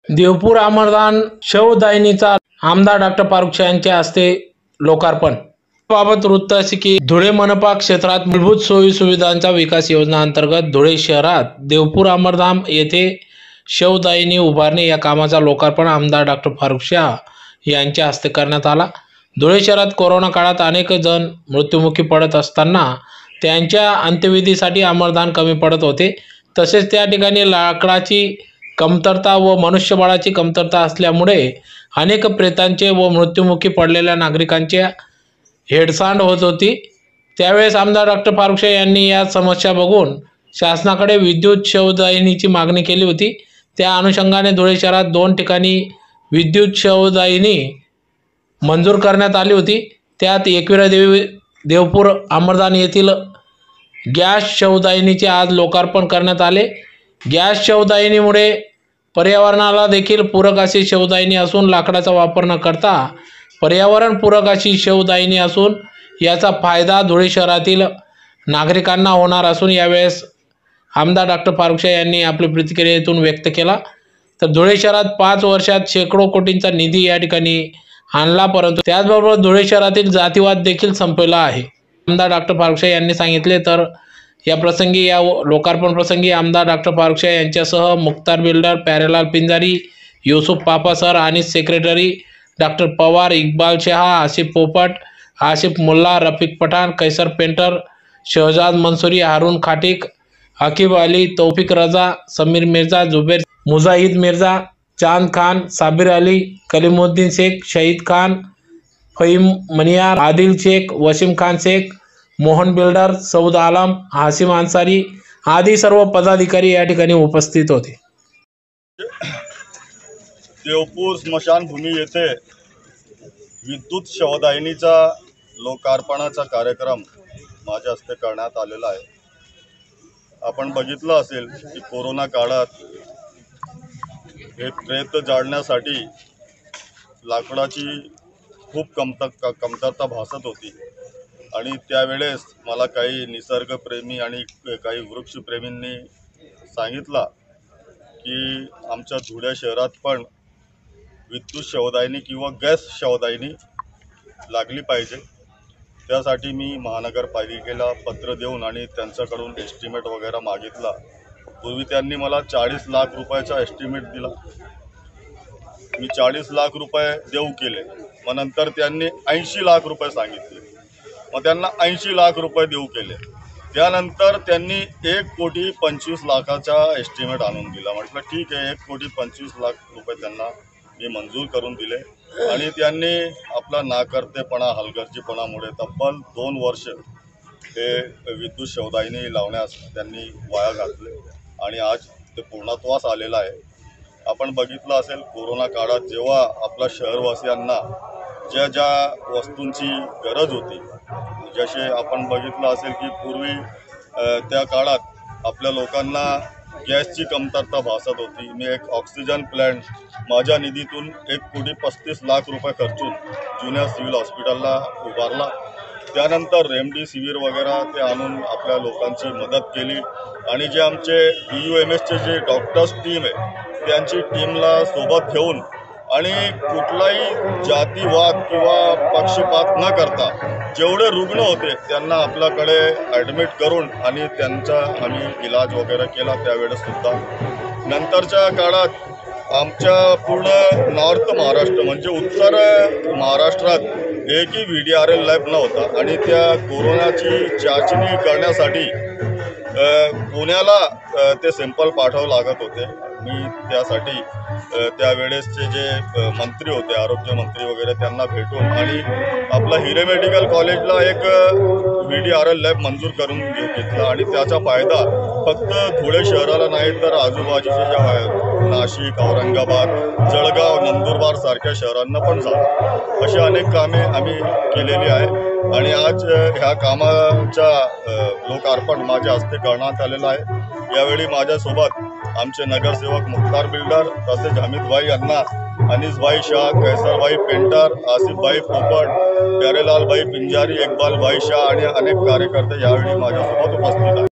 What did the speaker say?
देवपूर अमरदान शवदायिनीचा आमदार डॉक्टर फारुख शाह यांच्या हस्ते लोकार्पण। बाबत वृत्त असे की धुळे मनपा क्षेत्रात मूलभूत सोयी सुविधांचा विकास योजना अंतर्गत धुळे शहरात देवपूर अमरधाम येथे शवदायिनी उभारणे या कामाचा लोकार्पण आमदार डॉक्टर फारुख शाह यांच्या हस्ते करण्यात आला। धुळे शहरात कोरोना काळात अनेक जण मृत्युमुखी पडत असताना त्यांच्या अंत्यविधीसाठी अमरदान कमी पडत होते। तसेच त्या ठिकाणी लाकडाची कमतरता व मनुष्यबळाची कमतरता असल्यामुळे अनेक प्रेतांचे व मृत्युमुखी पडलेल्या नागरिकांचे हेळसांड होत होती। त्यावेळेस आमदार डॉक्टर फारुख शाह यांनी या समस्या बघून शासनाकडे विद्युत शवदायिनीची मागणी केली होती। त्या अनुषंगाने धुळे शहरात 2 ठिकाणी विद्युत शवदायिनी मंजूर करण्यात आली होती। त्यात एकविरा देवी देवपूर अमरदान येथील गॅस शवदायिनीचे आज लोकार्पण करण्यात आले। गॅस शवदायिनीमुळे पर्यावरणाला देखील पूरक अशी शवदायिनी असून लाकडाचा वापर न करता पर्यावरणपूरक अशी शवदायिनी असून याचा फायदा धुळे शहरातील नागरिकांना होणार असून यावेळेस आमदार डॉक्टर फारुख शाह यांनी आपल्या प्रतिक्रियेतून व्यक्त केला। तर धुळे शहरात 5 वर्षात शेकडो कोटींचा निधी या ठिकाणी आणला, परंतु त्याचबरोबर धुळे शहरातील जातीवाद देखील संपवला आहे, आमदार डॉक्टर फारुख शाह यांनी सांगितले। तर या प्रसंगी या लोकार्पण प्रसंगी आमदार डॉक्टर फारुख शाह यांच्यासह मुख्तार बिल्डर, प्यारेलाल पिंजारी, युसुफ पापा सर आणि सेक्रेटरी डॉक्टर पवार, इकबाल शाह, आसिफ पोपट, आसिफ मुल्ला, रफीक पठाण, कैसर पेंटर, शहजाद मंसूरी, हारून खाटिक, अकीब अली, तौफिक रजा, समीर मिर्जा, जुबेर, मुजाहिद मिर्जा, चांद खान, साबिर अली, कलीमुद्दीन शेख, शहीद खान, फहीम मनियार, आदिल शेख, वसीम खान शेख, मोहन बिल्डर, सऊद आलम, हासिम अन्सारी आदी सर्व पदाधिकारी या ठिकाणी उपस्थित होते। देवपूर स्मशानभूमी येथे विद्युत शवदायिनीचा लोकार्पणाचा कार्यक्रम माझ्या हस्ते करण्यात आलेला आहे। आपण बघितलं असेल की कोरोना काळात हे प्रेत जाळण्यासाठी लाकडाची खूप कमतरता भासत होती आणि त्यावेळेस मला काही निसर्गप्रेमी आणि काही वृक्षप्रेमींनी सांगितलं की आमच्या धुळे शहरात पण विद्युत शवदायिनी किंवा गॅस शवदायिनी लागली पाहिजे। त्यासाठी मी महानगरपालिकेला पत्र देऊन आणि त्यांच्याकडून एस्टिमेट वगैरे मागितला। पूर्वी त्यांनी मला 40 लाख रुपयाचा एस्टिमेट दिला, मी 40 लाख रुपये देऊ केले। मग नंतर त्यांनी 80 लाख रुपये सांगितले, मग त्यांना 80 लाख रुपये देऊ केले। त्यानंतर त्यांनी 1,25,00,000चा एस्टिमेट आणून दिला। म्हटलं ठीक आहे, 1,25,00,000 रुपये त्यांना मी मंजूर करून दिले आणि त्यांनी आपला नाकर्तेपणा, हलगर्जीपणामुळे तब्बल 2 वर्ष हे विद्युत शवदायिनी लावण्यास त्यांनी वाया घातले आणि आज ते पूर्णत्वास आलेलं आहे। आपण बघितलं असेल कोरोना काळात जेव्हा आपल्या शहरवासियांना ज्या ज्या वस्तूंची गरज होती, जसे आपण बघितलं असेल की पूर्वी त्या काळात आपल्या लोकांना गॅसची कमतरता भासत होती। मी एक ऑक्सिजन प्लॅन्ट माझ्या निधीतून 1,35,00,000 रुपये खर्चून जुन्या सिव्हिल हॉस्पिटलला उभारला। त्यानंतर रेमडेसिवीर वगैरे ते आणून आपल्या लोकांची मदत केली आणि जे आमचे BUMSचे जे डॉक्टर्स टीम आहे त्यांची टीमला सोबत घेऊन आणि कुठलाही जातीवाद किंवा पक्षपात न करता जेवढे रुग्ण होते त्यांना आपल्याकडे ॲडमिट करून आणि त्यांचा आम्ही इलाज वगैरे केला त्यावेळेससुद्धा। नंतरच्या काळात आमच्या पूर्ण नॉर्थ महाराष्ट्र म्हणजे उत्तर महाराष्ट्रात एकही VDRL लॅब नव्हता आणि त्या कोरोनाची चाचणी करण्यासाठी पुण्याला ते सॅम्पल पाठवावं लागत होते। मी त्यासाठी त्यावेळेसचे जे मंत्री होते, आरोग्य मंत्री वगैरे, त्यांना भेटून आणि आपला हिरे मेडिकल कॉलेजला एक VDRL लॅब मंजूर करून घेतला आणि त्याचा फायदा फक्त धुळे शहराला नाही तर आजूबाजूचे ज्या नाशिक, औरंगाबाद, जळगाव, नंदुरबार सारख्या शहरांना पण झाला। अशी अनेक कामे आम्ही केलेली आहे आणि आज ह्या कामाचा लोकार्पण माझ्या हस्ते करण्यात आलेलं आहे। यावेळी माझ्यासोबत आमचे नगरसेवक मुख्तार बिल्डर, तसेच हमीदभाई यांना, अनीसभाई शाह, कैसरभाई पेंटर, आसिफभाई पोपट, प्यारेलाल भाई पिंजारी, इकबाल भाई शाह आणि अनेक कार्यकर्ते यावेळी माझ्यासोबत उपस्थित आहेत।